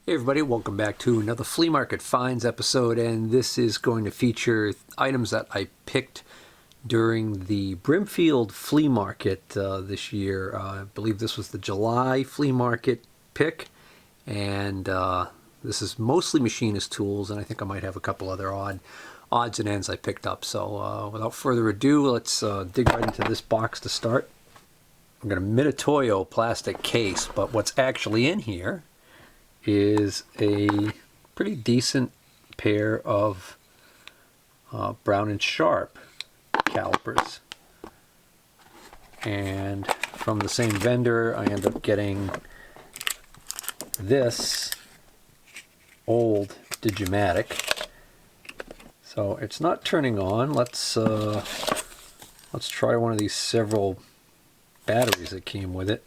Hey everybody, welcome back to another Flea Market Finds episode, and this is going to feature items that I picked during the Brimfield Flea Market this year. I believe this was the July Flea Market pick, and this is mostly Machinist tools, and I think I might have a couple other odds and ends I picked up. So without further ado, let's dig right into this box to start. I'm going to Mitutoyo plastic case, but what's actually in here is a pretty decent pair of Brown and Sharp calipers, and from the same vendor I end up getting this old Digimatic. So it's not turning on. Let's try one of these several batteries that came with it.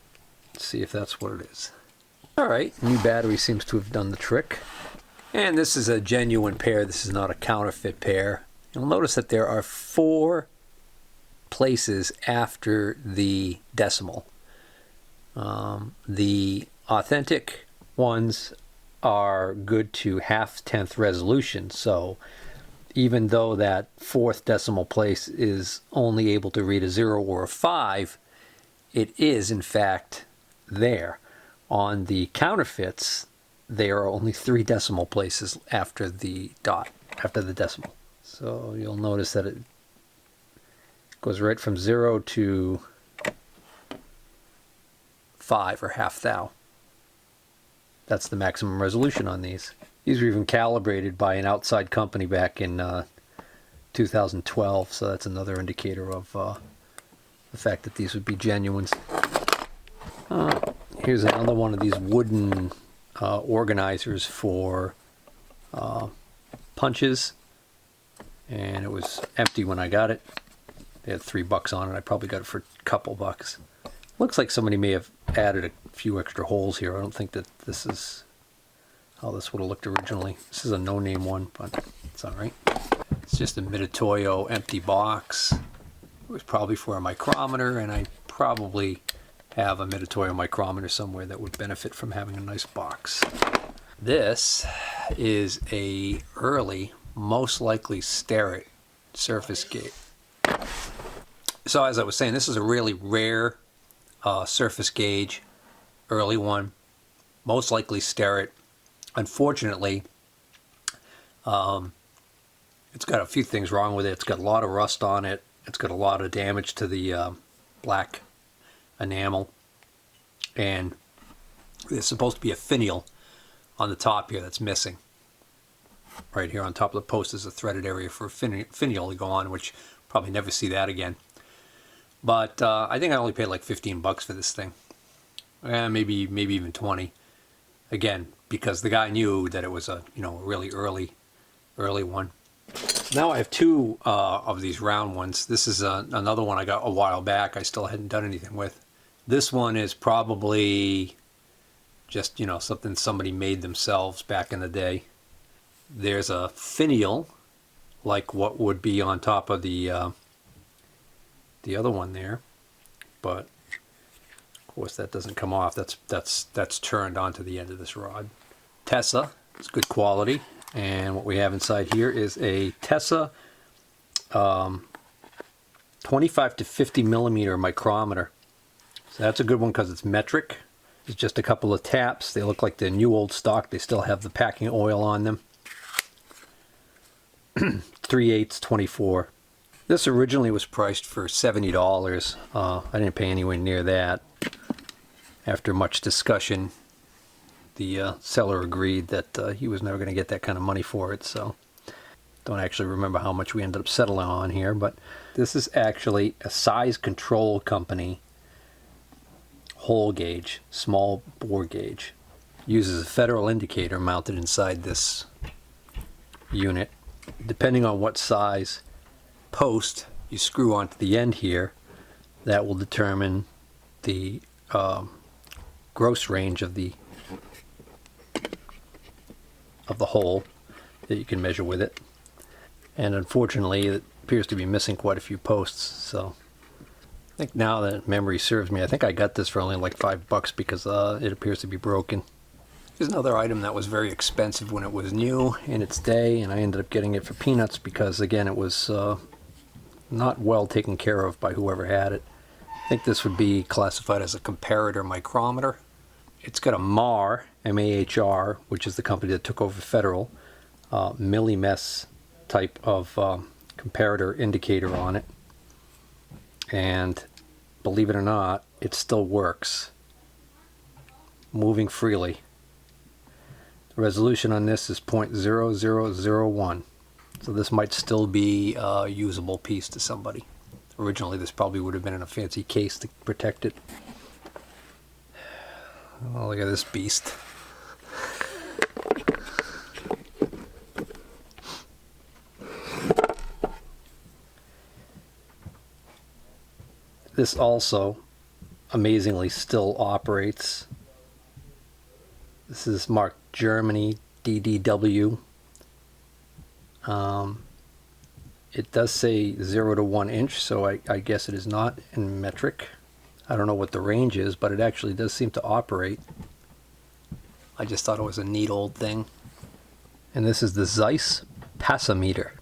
Let's see if that's what it is. Alright, new battery seems to have done the trick. And this is a genuine pair, this is not a counterfeit pair. You'll notice that there are 4 places after the decimal. The authentic ones are good to 1/2 resolution, so even though that 4th decimal place is only able to read a 0 or a 5, it is in fact there. On the counterfeits, there are only 3 decimal places after the dot, after the decimal. So you'll notice that it goes right from 0 to 5 or 1/2 thou. That's the maximum resolution on these. These were even calibrated by an outside company back in 2012, so that's another indicator of the fact that these would be genuines. Here's another one of these wooden organizers for punches, and it was empty when I got it. They had $3 on it. I probably got it for a couple bucks. Looks like somebody may have added a few extra holes here. I don't think that this is how this would have looked originally. This is a no-name one, but it's alright. It's just a Mitutoyo empty box. It was probably for a micrometer, and I probably have a Mitutoyo micrometer somewhere that would benefit from having a nice box. This is a early, most likely Starrett surface gauge. So as I was saying, this is a really rare surface gauge, early one, most likely Starrett. Unfortunately, it's got a few things wrong with it. It's got a lot of rust on it. It's got a lot of damage to the black enamel, and there's supposed to be a finial on the top here that's missing. Right here on top of the post is a threaded area for a finial to go on, which probably never see that again. But I think I only paid like $15 for this thing, maybe even 20. Again, because the guy knew that it was a really early one. Now I have 2 of these round ones. This is another one I got a while back. I still hadn't done anything with. This one is probably just, something somebody made themselves back in the day. There's a finial, like what would be on top of the other one there, but of course that doesn't come off. That's turned onto the end of this rod. Tessa, it's good quality, and what we have inside here is a Tessa 25 to 50 millimeter micrometer. So that's a good one because it's metric. It's just a couple of taps. They look like the new old stock. They still have the packing oil on them. 3/8 24. This originally was priced for $70. I didn't pay anywhere near that. After much discussion, the seller agreed that he was never going to get that kind of money for it. So don't actually remember how much we ended up settling on here, but this is actually a size control company hole gauge, small bore gauge. Uses a Federal indicator mounted inside this unit. Depending on what size post you screw onto the end here, that will determine the gross range of the hole that you can measure with it. And unfortunately, it appears to be missing quite a few posts, so I think now that memory serves me, I think I got this for only like $5 because it appears to be broken. Here's another item that was very expensive when it was new in its day, and I ended up getting it for peanuts because, again, it was not well taken care of by whoever had it. I think this would be classified as a comparator micrometer. It's got a MAR, M-A-H-R, which is the company that took over Federal, millimess type of comparator indicator on it. And believe it or not, it still works, moving freely. The resolution on this is 0.0001, so this might still be a usable piece to somebody. Originally this probably would have been in a fancy case to protect it. Oh, look at this beast. This also amazingly still operates. This is marked Germany DDW. It does say 0 to 1 inch, so I guess it is not in metric. I don't know what the range is, but it actually does seem to operate. I just thought it was a neat old thing. And this is the Zeiss Passometer.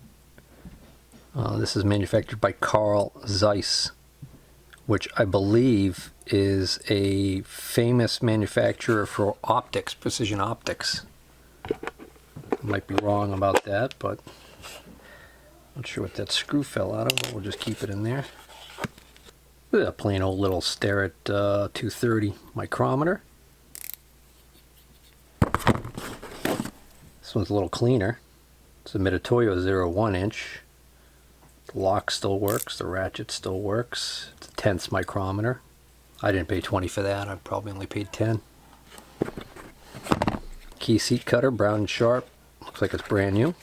This is manufactured by Carl Zeiss, which I believe is a famous manufacturer for optics, precision optics. I might be wrong about that, but not sure what that screw fell out of, but we'll just keep it in there. Look at that plain old little Starrett 230 micrometer. This one's a little cleaner. It's a Mitutoyo 0.1 inch. The lock still works, the ratchet still works. It's a 10th micrometer. I didn't pay 20 for that, I probably only paid 10. Key seat cutter, brown and sharp. Looks like it's brand new.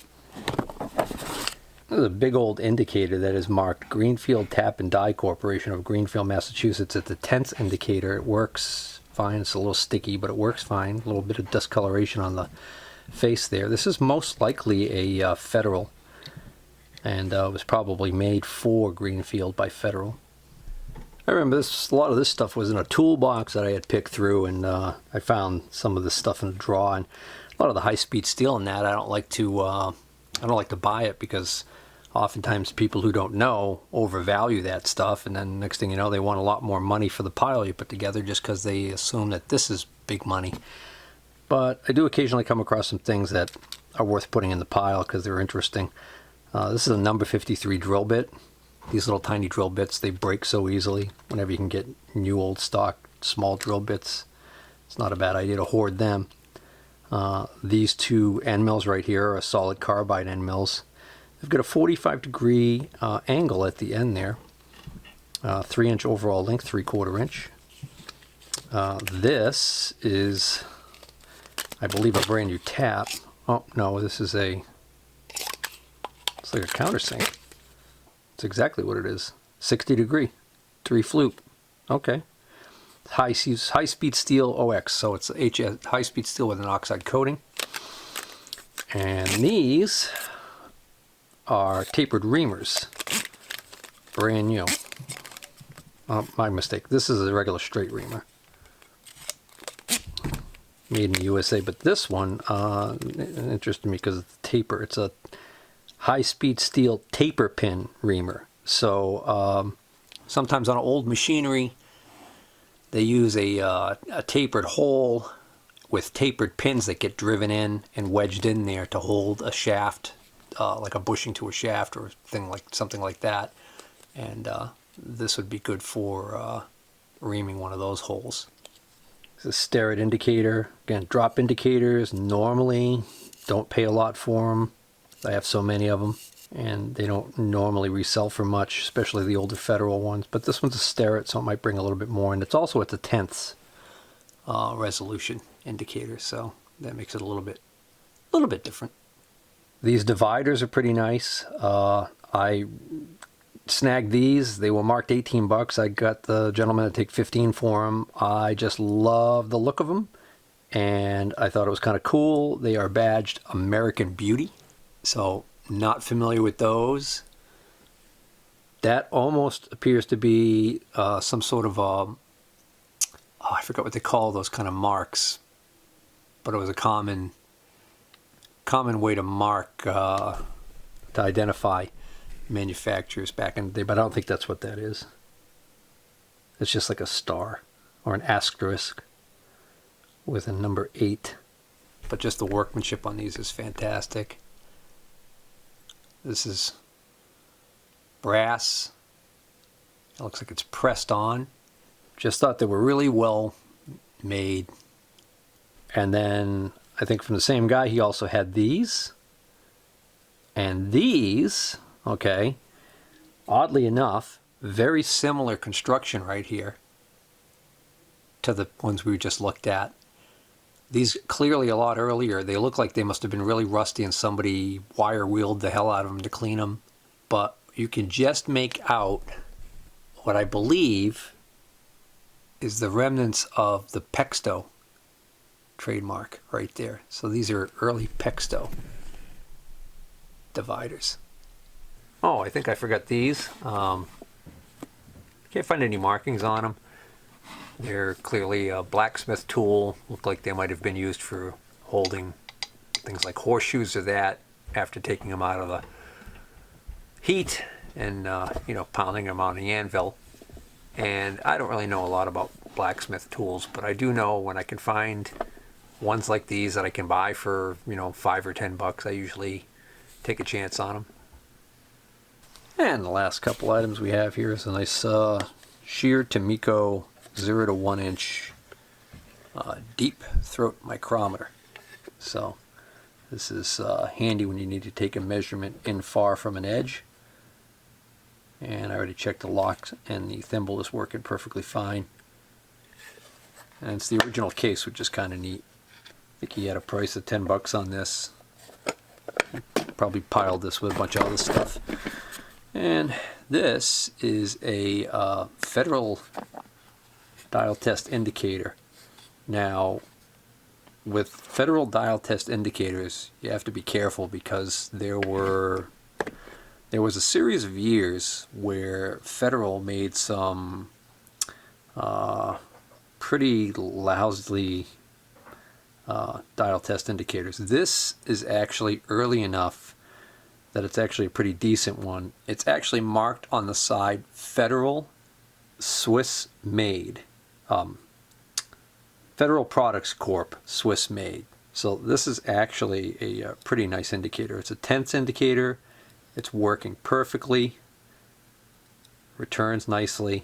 This is a big old indicator that is marked Greenfield Tap and Die Corporation of Greenfield, Massachusetts. It's a 10th indicator. It works fine. It's a little sticky, but it works fine. A little bit of discoloration on the face there. This is most likely a Federal, and was probably made for Greenfield by Federal. I remember a lot of this stuff was in a toolbox that I had picked through, and I found some of this stuff in a drawer. And a lot of the high-speed steel in that, I don't like to buy it because oftentimes people who don't know overvalue that stuff, and then next thing you know, they want a lot more money for the pile you put together just because they assume that this is big money. But I do occasionally come across some things that are worth putting in the pile because they're interesting. This is a number 53 drill bit. These little tiny drill bits, they break so easily. Whenever you can get new old stock small drill bits, it's not a bad idea to hoard them. These two end mills right here are solid carbide end mills. They've got a 45-degree angle at the end there. 3-inch overall length, 3/4 inch. This is, I believe, a brand new tap. Oh no, this is it's like a countersink. It's exactly what it is. 60-degree, 3-flute. Okay. High-speed steel OX, so it's high-speed steel with an oxide coating. And these are tapered reamers. Brand new. Oh, my mistake. This is a regular straight reamer. Made in the USA, but this one interested me because it's the taper. It's a high-speed steel taper pin reamer. So sometimes on old machinery they use a tapered hole with tapered pins that get driven in and wedged in there to hold a shaft, like a bushing to a shaft or something like that. And this would be good for reaming one of those holes. This is a Starrett indicator. Again, drop indicators normally don't pay a lot for them. I have so many of them, and they don't normally resell for much, especially the older Federal ones. But this one's a Starrett, so it might bring a little bit more. And it's also at the 10th resolution indicator, so that makes it a little bit different. These dividers are pretty nice. I snagged these. They were marked 18 bucks. I got the gentleman to take 15 for them. I just love the look of them, and I thought it was kind of cool. They are badged American Beauty. So, not familiar with those. That almost appears to be some sort of I forgot what they call those kind of marks, but it was a common way to mark, to identify manufacturers back in the day, but I don't think that's what that is. It's just like a star or an asterisk with a number 8. But just the workmanship on these is fantastic. This is brass. It looks like it's pressed on. Just thought they were really well made. And then I think from the same guy, he also had these. And these, okay, oddly enough, very similar construction right here to the ones we just looked at. These clearly a lot earlier. They look like they must have been really rusty and somebody wire wheeled the hell out of them to clean them. But you can just make out what I believe is the remnants of the Pexto trademark right there. So these are early Pexto dividers. Oh, I think I forgot these. Can't find any markings on them. They're clearly a blacksmith tool. Look like they might have been used for holding things like horseshoes or that after taking them out of the heat and pounding them on the anvil. And I don't really know a lot about blacksmith tools, but I do know when I can find ones like these that I can buy for $5 or $10, I usually take a chance on them. And the last couple items we have here is a nice sheer Tomiko 0 to 1 inch deep throat micrometer. So this is handy when you need to take a measurement in far from an edge. And I already checked the locks and the thimble is working perfectly fine. And it's the original case, which is kind of neat. I think he had a price of $10 on this. Probably piled this with a bunch of other stuff. And this is a Federal dial test indicator. Now, with Federal dial test indicators, you have to be careful because there was a series of years where Federal made some pretty lousy dial test indicators. This is actually early enough that it's actually a pretty decent one. It's actually marked on the side Federal Swiss made. Federal Products Corp Swiss made. So this is actually a pretty nice indicator. It's a tenths indicator. It's working perfectly. Returns nicely.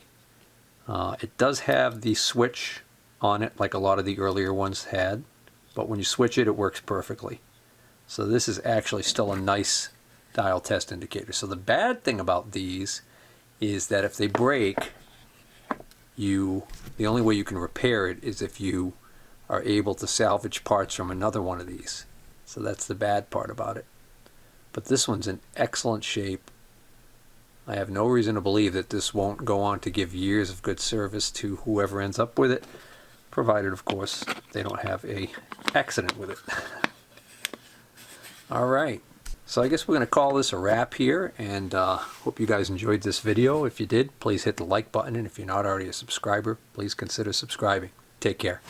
It does have the switch on it like a lot of the earlier ones had, but when you switch it, it works perfectly. So this is actually still a nice dial test indicator. So the bad thing about these is that if they break, the only way you can repair it is if you are able to salvage parts from another one of these. So that's the bad part about it. But this one's in excellent shape. I have no reason to believe that this won't go on to give years of good service to whoever ends up with it, provided, of course, they don't have an accident with it. All right. So I guess we're going to call this a wrap here, and hope you guys enjoyed this video. If you did, please hit the like button, and if you're not already a subscriber, please consider subscribing. Take care.